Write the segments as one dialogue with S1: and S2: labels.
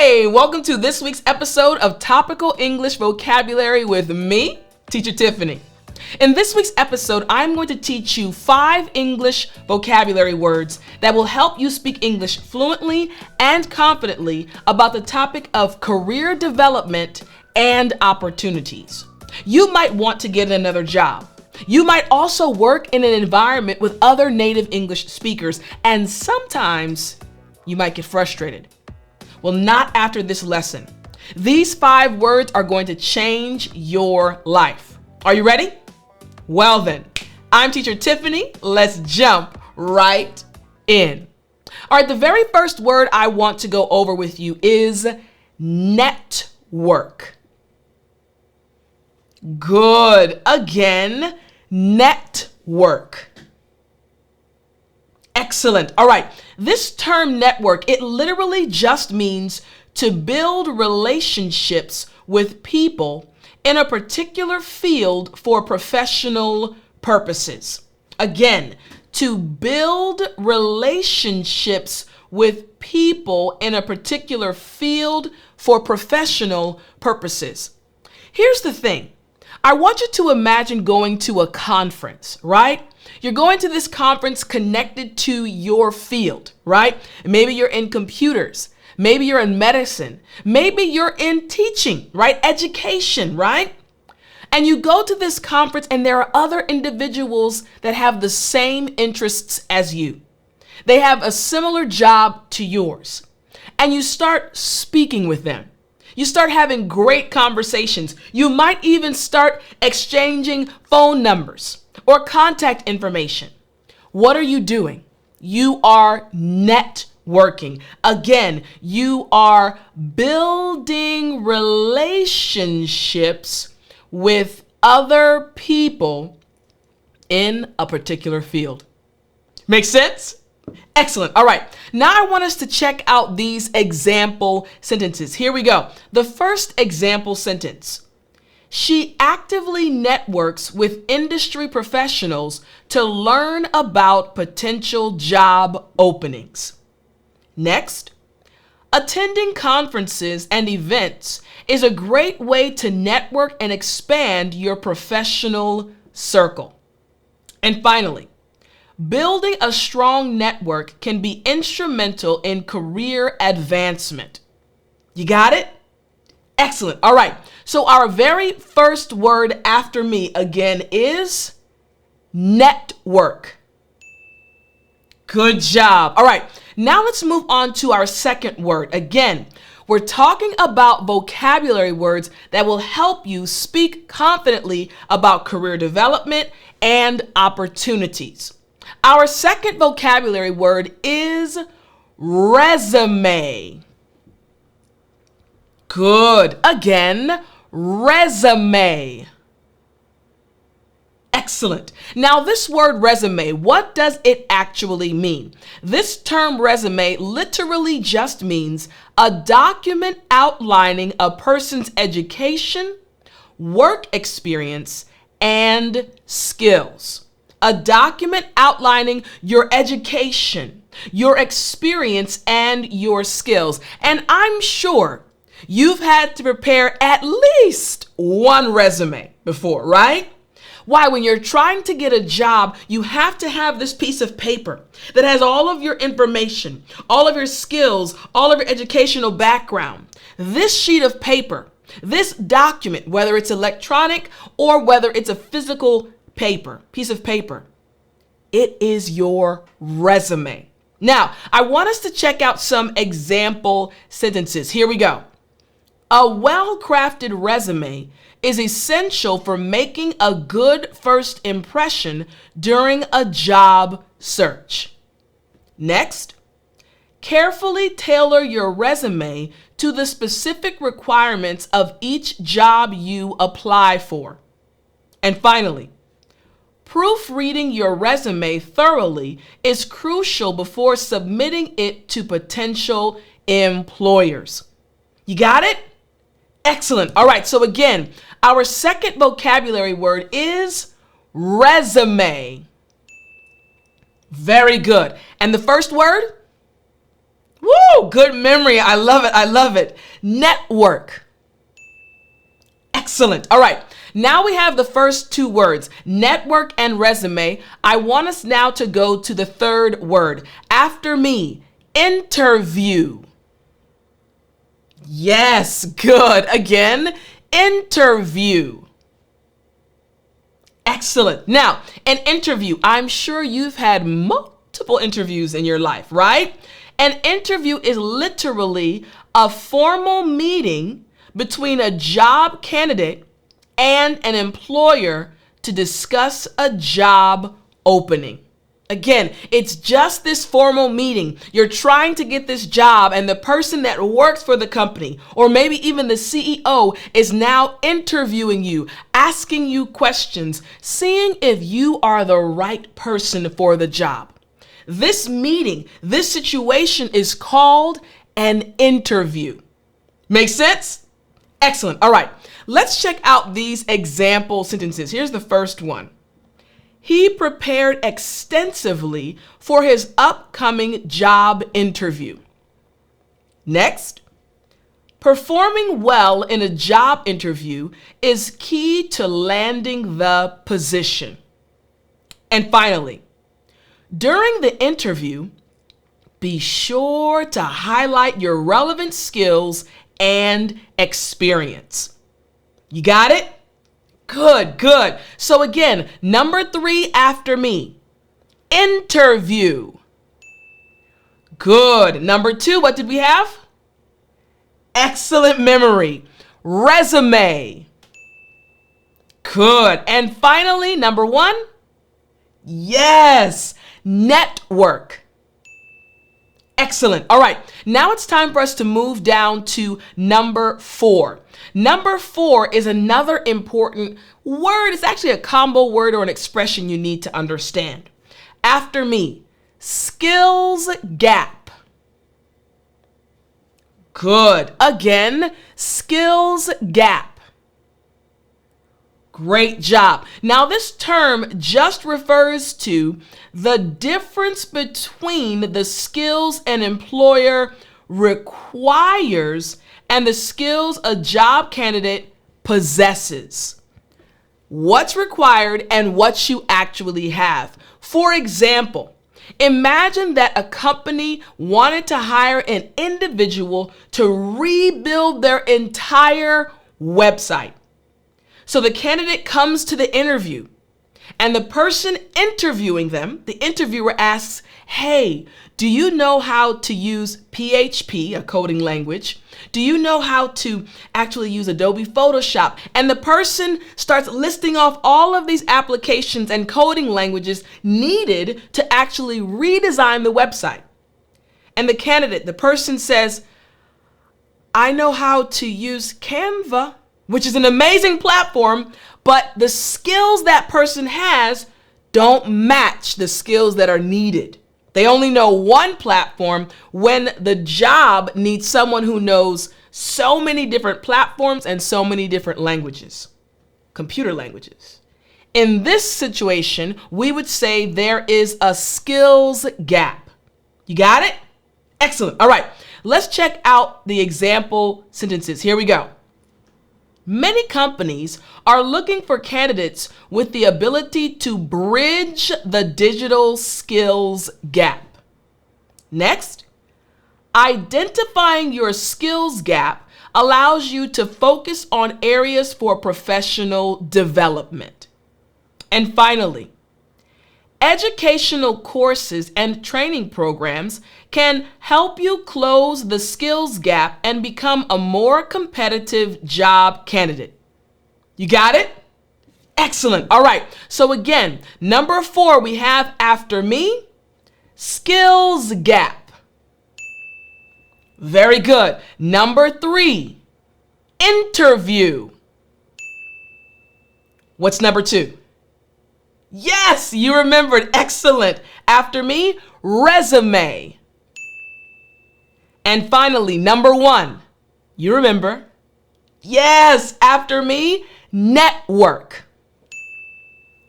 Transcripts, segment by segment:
S1: Hey, welcome to this week's episode of Topical English Vocabulary with me, Teacher Tiffany. In this week's episode, I'm going to teach you 5 English vocabulary words that will help you speak English fluently and confidently about the topic of career development and opportunities. You might want to get another job. You might also work in an environment with other native English speakers, and sometimes you might get frustrated. Well, not after this lesson. These 5 words are going to change your life. Are you ready? Well then, I'm Teacher Tiffany. Let's jump right in. All right, the very first word I want to go over with you is network. Good. Again, network. Excellent. All right. This term network, it literally just means to build relationships with people in a particular field for professional purposes. Again, to build relationships with people in a particular field for professional purposes. Here's the thing. I want you to imagine going to a conference, right? You're going to this conference connected to your field, right? Maybe you're in computers. Maybe you're in medicine. Maybe you're in teaching, right? Education, right? And you go to this conference and there are other individuals that have the same interests as you. They have a similar job to yours. And you start speaking with them. You start having great conversations. You might even start exchanging phone numbers or contact information. What are you doing? You are networking. Again, you are building relationships with other people in a particular field. Make sense? Excellent. All right. Now I want us to check out these example sentences. Here we go. The first example sentence. She actively networks with industry professionals to learn about potential job openings. Next, attending conferences and events is a great way to network and expand your professional circle. And finally, building a strong network can be instrumental in career advancement. You got it? Excellent. All right. So our very first word after me again is network. Good job. All right. Now let's move on to our second word. Again, we're talking about vocabulary words that will help you speak confidently about career development and opportunities. Our second vocabulary word is resume. Good. Again, resume. Excellent. Now, this word resume, what does it actually mean? This term resume literally just means a document outlining a person's education, work experience, and skills. A document outlining your education, your experience, and your skills. And I'm sure you've had to prepare at least one resume before, right? Why, when you're trying to get a job, you have to have this piece of paper that has all of your information, all of your skills, all of your educational background. This sheet of paper, this document, whether it's electronic or whether it's a physical piece of paper, it is your resume. Now, I want us to check out some example sentences. Here we go. A well-crafted resume is essential for making a good first impression during a job search. Next, carefully tailor your resume to the specific requirements of each job you apply for. And finally, proofreading your resume thoroughly is crucial before submitting it to potential employers. You got it? Excellent. All right. So again, our second vocabulary word is resume. Very good. And the first word? Woo, good memory. I love it. I love it. Network. Excellent. All right. Now we have the first two words, network and resume. I want us now to go to the third word. After me, interview. Yes, good. Again, interview. Excellent. Now, an interview. I'm sure you've had multiple interviews in your life, right? An interview is literally a formal meeting between a job candidate and an employer to discuss a job opening. Again, it's just this formal meeting. You're trying to get this job, and the person that works for the company, or maybe even the CEO, is now interviewing you, asking you questions, seeing if you are the right person for the job. This meeting, this situation is called an interview. Make sense? Excellent. All right, let's check out these example sentences. Here's the first one. He prepared extensively for his upcoming job interview. Next, performing well in a job interview is key to landing the position. And finally, during the interview, be sure to highlight your relevant skills and experience. You got it? Good, good. So again, number 3 after me, interview. Good. Number 2, what did we have? Excellent memory. Resume. Good. And finally, number 1, yes, network. Excellent. All right. Now it's time for us to move down to number 4. Number 4 is another important word. It's actually a combo word or an expression you need to understand. After me, skills gap. Good. Again, skills gap. Great job. Now, this term just refers to the difference between the skills an employer requires and the skills a job candidate possesses. What's required and what you actually have. For example, imagine that a company wanted to hire an individual to rebuild their entire website. So the candidate comes to the interview, and the person interviewing them, the interviewer asks, hey, do you know how to use PHP, a coding language? Do you know how to actually use Adobe Photoshop? And the person starts listing off all of these applications and coding languages needed to actually redesign the website. And the candidate, the person says, I know how to use Canva, which is an amazing platform, but the skills that person has don't match the skills that are needed. They only know one platform when the job needs someone who knows so many different platforms and so many different languages, computer languages. In this situation, we would say there is a skills gap. You got it? Excellent. All right, let's check out the example sentences. Here we go. Many companies are looking for candidates with the ability to bridge the digital skills gap. Next, identifying your skills gap allows you to focus on areas for professional development. And finally, educational courses and training programs can help you close the skills gap and become a more competitive job candidate. You got it? Excellent. All right. So again, number 4, we have after me, skills gap. Very good. Number 3, interview. What's number 2? Yes, you remembered. Excellent. After me, resume. And finally, number 1, you remember. Yes, after me, network.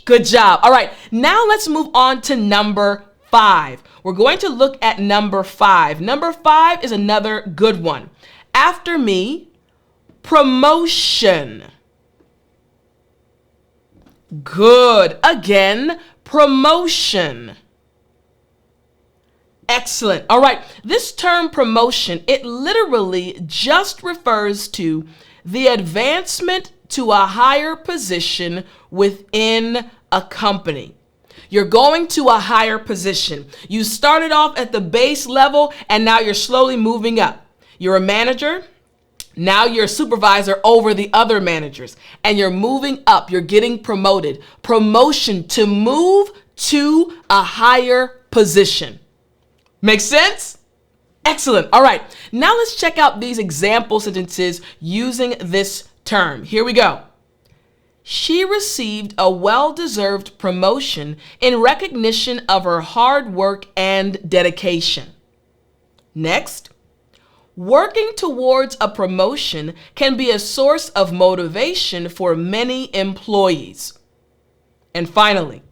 S1: Good job. All right, now let's move on to number 5. We're going to look at number 5. Number 5 is another good one. After me, promotion. Good. Again, promotion. Excellent. All right. This term promotion, it literally just refers to the advancement to a higher position within a company. You're going to a higher position. You started off at the base level and now you're slowly moving up. You're a manager. Now you're a supervisor over the other managers and you're moving up. You're getting promoted. Promotion, to move to a higher position. Makes sense? Excellent. All right. Now let's check out these example sentences using this term. Here we go. She received a well-deserved promotion in recognition of her hard work and dedication. Next, working towards a promotion can be a source of motivation for many employees. And finally,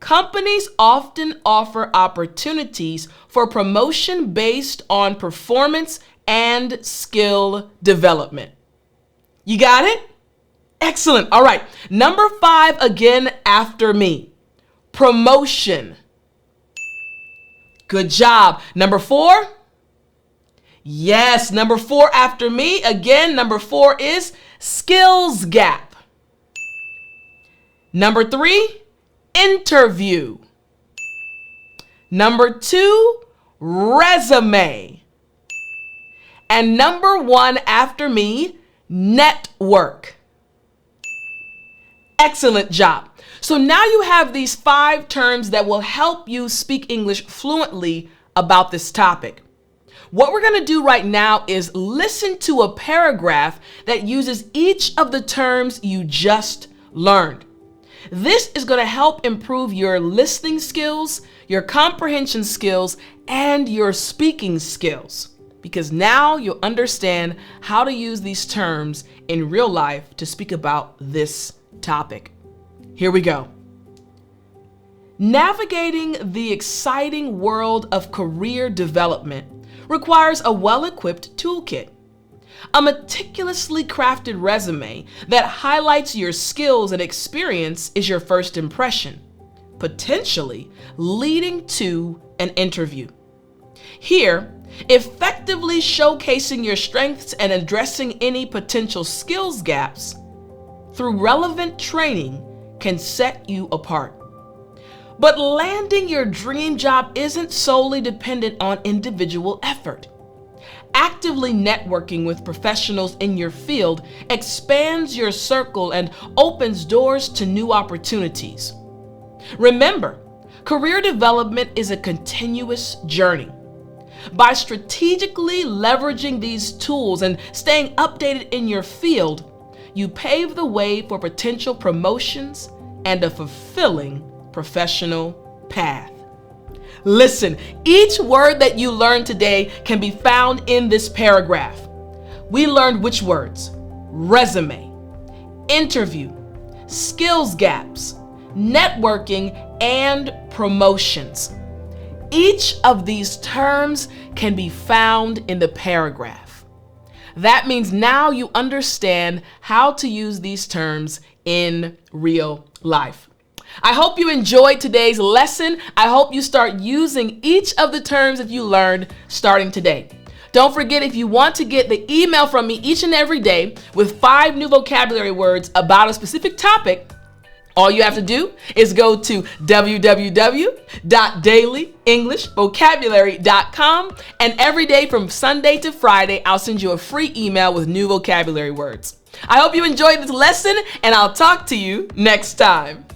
S1: companies often offer opportunities for promotion based on performance and skill development. You got it? Excellent. All right. Number 5 again after me. Promotion. Good job. Number 4. Yes, number 4 after me. Again, number 4 is skills gap. Number 3. Interview. Number 2, resume. And number 1 after me, network. Excellent job. So now you have these 5 terms that will help you speak English fluently about this topic. What we're going to do right now is listen to a paragraph that uses each of the terms you just learned. This is going to help improve your listening skills, your comprehension skills, and your speaking skills, because now you'll understand how to use these terms in real life to speak about this topic. Here we go. Navigating the exciting world of career development requires a well-equipped toolkit. A meticulously crafted resume that highlights your skills and experience is your first impression, potentially leading to an interview. Here, effectively showcasing your strengths and addressing any potential skills gaps through relevant training can set you apart. But landing your dream job isn't solely dependent on individual effort. Actively networking with professionals in your field expands your circle and opens doors to new opportunities. Remember, career development is a continuous journey. By strategically leveraging these tools and staying updated in your field, you pave the way for potential promotions and a fulfilling professional path. Listen, each word that you learned today can be found in this paragraph. We learned which words? Resume, interview, skills gaps, networking, and promotions. Each of these terms can be found in the paragraph. That means now you understand how to use these terms in real life. I hope you enjoyed today's lesson. I hope you start using each of the terms that you learned starting today. Don't forget, if you want to get the email from me each and every day with 5 new vocabulary words about a specific topic, all you have to do is go to www.dailyenglishvocabulary.com, and every day from Sunday to Friday, I'll send you a free email with new vocabulary words. I hope you enjoyed this lesson, and I'll talk to you next time.